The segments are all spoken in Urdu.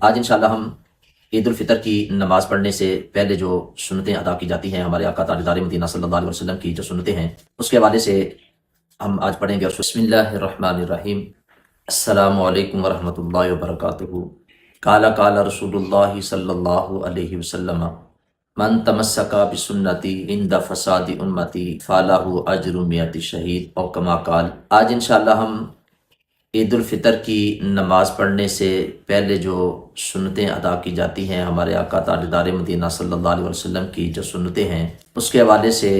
آج انشاءاللہ ہم عید الفطر کی نماز پڑھنے سے پہلے جو سنتیں ادا کی جاتی ہیں ہمارے آقا تاجدار مدینہ صلی اللہ علیہ وسلم کی جو سنتیں ہیں اس کے حوالے سے ہم آج پڑھیں گے. بسم اللہ الرحمن الرحیم. السلام علیکم ورحمۃ اللہ وبرکاتہ. قال قال رسول اللہ صلی اللہ علیہ وسلم من تمسک بسنتی عند فساد امتی فلہ اجر مئۃ شہید او کما قال. آج انشاءاللہ ہم عید الفطر کی نماز پڑھنے سے پہلے جو سنتیں ادا کی جاتی ہیں ہمارے آقا تاجدار مدینہ صلی اللہ علیہ وسلم کی جو سنتیں ہیں اس کے حوالے سے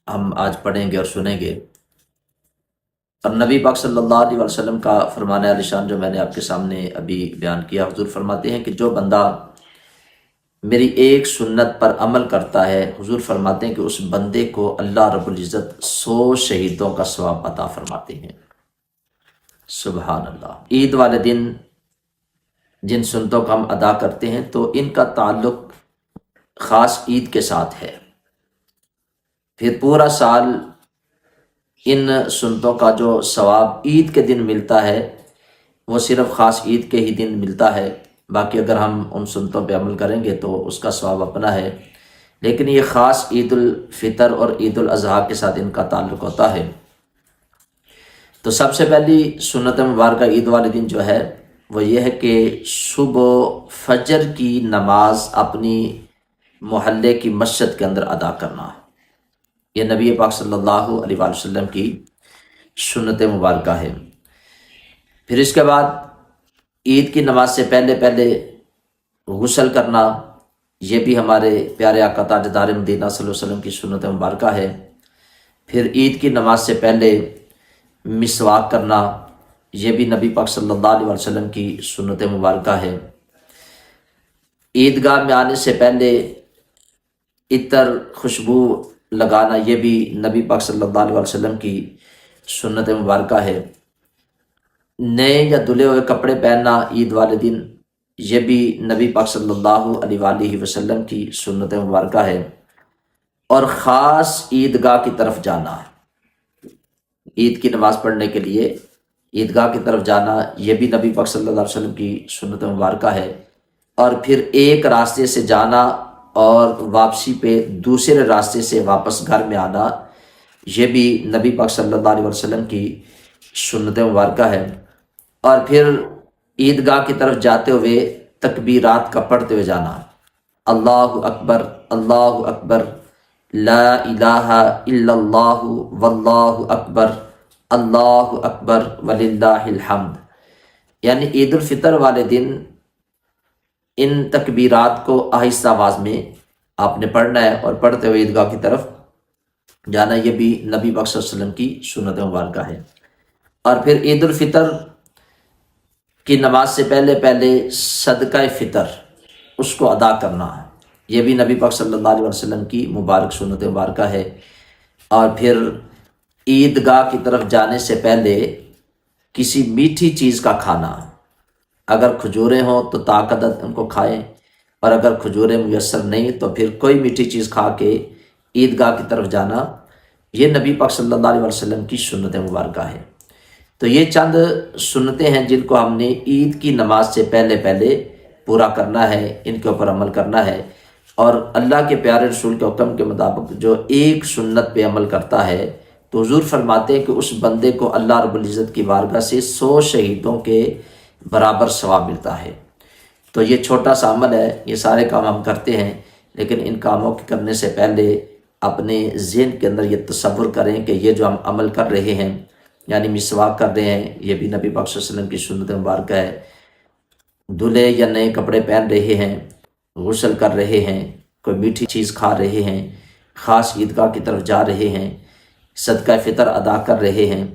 ہم آج پڑھیں گے اور سنیں گے. اور نبی پاک صلی اللہ علیہ وسلم کا فرمان عالی شان جو میں نے آپ کے سامنے ابھی بیان کیا، حضور فرماتے ہیں کہ جو بندہ میری ایک سنت پر عمل کرتا ہے، حضور فرماتے ہیں کہ اس بندے کو اللہ رب العزت 100 شہیدوں کا ثواب عطا فرماتے ہیں. سبحان اللہ. عید والے دن جن سنتوں کا ہم ادا کرتے ہیں تو ان کا تعلق خاص عید کے ساتھ ہے. پھر پورا سال ان سنتوں کا جو ثواب عید کے دن ملتا ہے وہ صرف خاص عید کے ہی دن ملتا ہے. باقی اگر ہم ان سنتوں پہ عمل کریں گے تو اس کا ثواب اپنا ہے، لیکن یہ خاص عید الفطر اور عید الاضحیٰ کے ساتھ ان کا تعلق ہوتا ہے. تو سب سے پہلی سنت مبارکہ عید والے دن جو ہے وہ یہ ہے کہ صبح فجر کی نماز اپنی محلے کی مسجد کے اندر ادا کرنا. یہ نبی پاک صلی اللہ علیہ وآلہ وسلم کی سنت مبارکہ ہے. پھر اس کے بعد عید کی نماز سے پہلے غسل کرنا، یہ بھی ہمارے پیارے آقا تاجدار مدینہ صلی اللہ علیہ وسلم کی سنت مبارکہ ہے. پھر عید کی نماز سے پہلے مسواک کرنا، یہ بھی نبی پاک صلی اللہ علیہ وسلم کی سنت مبارکہ ہے. عیدگاہ میں آنے سے پہلے عطر خوشبو لگانا، یہ بھی نبی پاک صلی اللہ علیہ وسلم کی سنت مبارکہ ہے. نئے یا دھلے ہوئے کپڑے پہننا عید والے دن، یہ بھی نبی پاک صلی اللہ علیہ وآلہ وسلم کی سنت مبارکہ ہے. اور خاص عیدگاہ کی طرف جانا، عید کی نماز پڑھنے کے لیے عیدگاہ کی طرف جانا، یہ بھی نبی پاک صلی اللہ علیہ وسلم کی سنت مبارکہ ہے. اور پھر ایک راستے سے جانا اور واپسی پہ دوسرے راستے سے واپس گھر میں آنا، یہ بھی نبی پاک صلی اللہ علیہ وسلم کی سنت مبارکہ ہے. اور پھر عیدگاہ کی طرف جاتے ہوئے تکبیرات کا پڑھتے ہوئے جانا، اللہ اکبر اللہ اکبر لا الہ الا اللہ واللہ اکبر اللہ اکبر وللہ الحمد. یعنی عید الفطر والے دن ان تکبیرات کو آہستہ آواز میں آپ نے پڑھنا ہے اور پڑھتے ہوئے عیدگاہ کی طرف جانا، یہ بھی نبی پاک صلی اللہ علیہ وسلم کی سنت مبارکہ ہے. اور پھر عید الفطر کی نماز سے پہلے صدقہ فطر اس کو ادا کرنا، یہ بھی نبی پاک صلی اللہ علیہ وسلم کی مبارک سنت مبارکہ ہے. اور پھر عیدگاہ کی طرف جانے سے پہلے کسی میٹھی چیز کا کھانا، اگر کھجوریں ہوں تو طاقت ان کو کھائیں، اور اگر کھجوریں میسر نہیں تو پھر کوئی میٹھی چیز کھا کے عیدگاہ کی طرف جانا، یہ نبی پاک صلی اللہ علیہ وسلم کی سنت مبارکہ ہے. تو یہ چند سنتیں ہیں جن کو ہم نے عید کی نماز سے پہلے پورا کرنا ہے، ان کے اوپر عمل کرنا ہے. اور اللہ کے پیارے رسول کے حکم کے مطابق جو ایک سنت پہ عمل کرتا ہے تو حضور فرماتے ہیں کہ اس بندے کو اللہ رب العزت کی بارگاہ سے 100 شہیدوں کے برابر ثواب ملتا ہے. تو یہ چھوٹا سا عمل ہے، یہ سارے کام ہم کرتے ہیں، لیکن ان کاموں کے کرنے سے پہلے اپنے ذہن کے اندر یہ تصور کریں کہ یہ جو ہم عمل کر رہے ہیں، یعنی مسواک کر رہے ہیں، یہ بھی نبی پاک صلی اللہ علیہ وسلم کی سنت مبارکہ ہے. دھلے یا نئے کپڑے پہن رہے ہیں، غسل کر رہے ہیں، کوئی میٹھی چیز کھا رہے ہیں، خاص عیدگاہ کی طرف جا رہے ہیں، صدقہ فطر ادا کر رہے ہیں،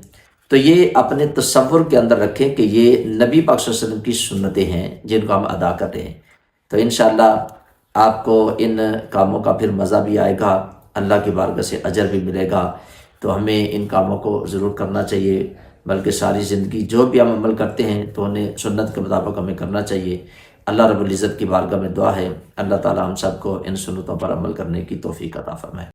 تو یہ اپنے تصور کے اندر رکھیں کہ یہ نبی پاک صلی اللہ علیہ وسلم کی سنتیں ہیں جن کو ہم ادا کر رہے ہیں. تو انشاءاللہ آپ کو ان کاموں کا پھر مزہ بھی آئے گا، اللہ کی بارگاہ سے اجر بھی ملے گا. تو ہمیں ان کاموں کو ضرور کرنا چاہیے، بلکہ ساری زندگی جو بھی ہم عمل کرتے ہیں تو انہیں سنت کے مطابق ہمیں کرنا چاہیے. اللہ رب العزت کی بارگاہ میں دعا ہے اللہ تعالی ہم سب کو ان سنتوں پر عمل کرنے کی توفیق عطا فرمائے.